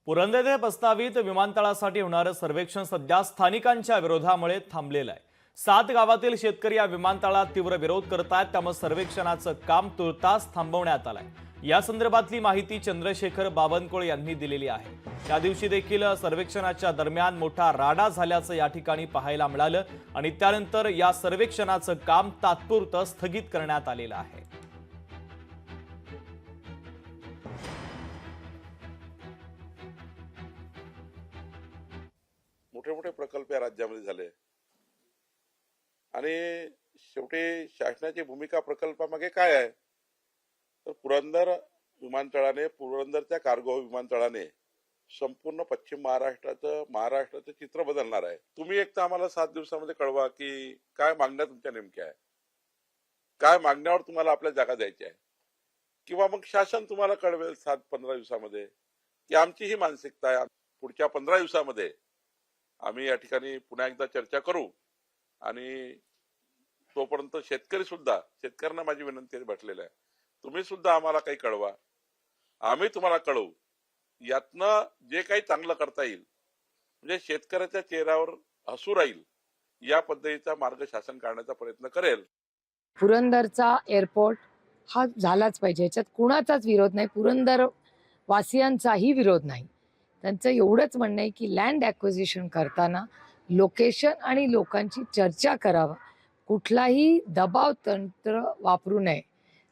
पुरंदर येथे प्रस्तावित विमानतळासाठी होणारं सर्वेक्षण सध्या स्थानिकांच्या विरोधामुळे थांबलेलं आहे। 7 गावातील शेतकरी या विमानतळाला तीव्र विरोध करतात, त्यामुळे सर्वेक्षणाचं काम तुर्तास थांबवण्यात आलंय। या संदर्भातली माहिती चंद्रशेखर बावनकुळे यांनी दिलेली आहे। त्या दिवशी देखील सर्वेक्षणाच्या दरम्यान मोठा राडा झाल्याचं या ठिकाणी पाहायला मिळालं आणि त्यानंतर या सर्वेक्षणाचं काम तात्पुरतं स्थगित करण्यात आलेलं आहे। मोठे मोठे प्रकल्प या राज्यामध्ये झाले आणि शेवटी शासनाची भूमिका प्रकल्पामागे काय आहे तर पुरंदर विमानतळाने पुरंदरच्या कार्गो विमानतळाने संपूर्ण पश्चिम महाराष्ट्राचं चित्र बदलणार आहे। तुम्ही एक तर आम्हाला 7 दिवसामध्ये कळवा की काय मागण्या तुमच्या नेमक्या आहे, काय मागण्यावर तुम्हाला आपल्या जागा द्यायच्या आहे, किंवा मग शासन तुम्हाला कळवेल 7-15 दिवसामध्ये की आमची ही मानसिकता आहे। पुढच्या 15 दिवसामध्ये आम्ही या ठिकाणी पुन्हा एकदा चर्चा करू आणि तोपर्यंत शेतकऱ्यांना माझी विनंती भेटलेली आहे, तुम्ही सुद्धा आम्हाला काही कळवा, आम्ही तुम्हाला कळवू। यातनं जे काही चांगलं करता येईल म्हणजे शेतकऱ्याच्या चेहऱ्यावर हसू राहील या पद्धतीचा मार्ग शासन काढण्याचा प्रयत्न करेल। पुरंदरचा एअरपोर्ट हा झालाच पाहिजे, याच्यात कुणाचाच विरोध नाही, पुरंदर वासियांचाही विरोध नाही। त्यांचं एवढंच म्हणणं आहे की लँड ॲक्विजिशन करताना लोकेशन आणि लोकांची चर्चा करावा, कुठलाही दबाव तंत्र वापरू नये।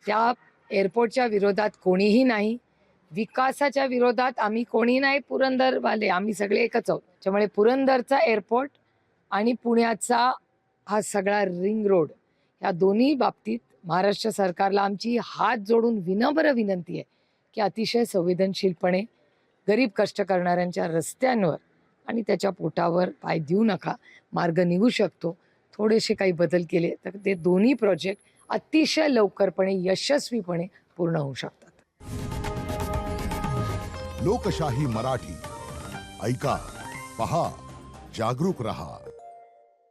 त्या एअरपोर्टच्या विरोधात कोणीही नाही, विकासाच्या विरोधात आम्ही कोणी नाही, पुरंदरवाले आम्ही सगळे एकच आहोत। त्यामुळे पुरंदरचा एअरपोर्ट आणि पुण्याचा हा सगळा रिंग रोड या दोन्ही बाबतीत महाराष्ट्र सरकारला आमची हात जोडून विनम्र विनंती आहे की अतिशय संवेदनशीलपणे गरीब कष्ट करणाऱ्यांच्या रस्त्यांवर आणि त्याच्या पोटावर पाय देऊ नका, मार्ग निघू शकतो। थोडेसे काही बदल केले तर ते दोन्ही प्रोजेक्ट अतिशय लवकरपणे यशस्वीपणे पूर्ण होऊ शकतात। लोकशाही मराठी ऐका, पहा, जागरूक रहा।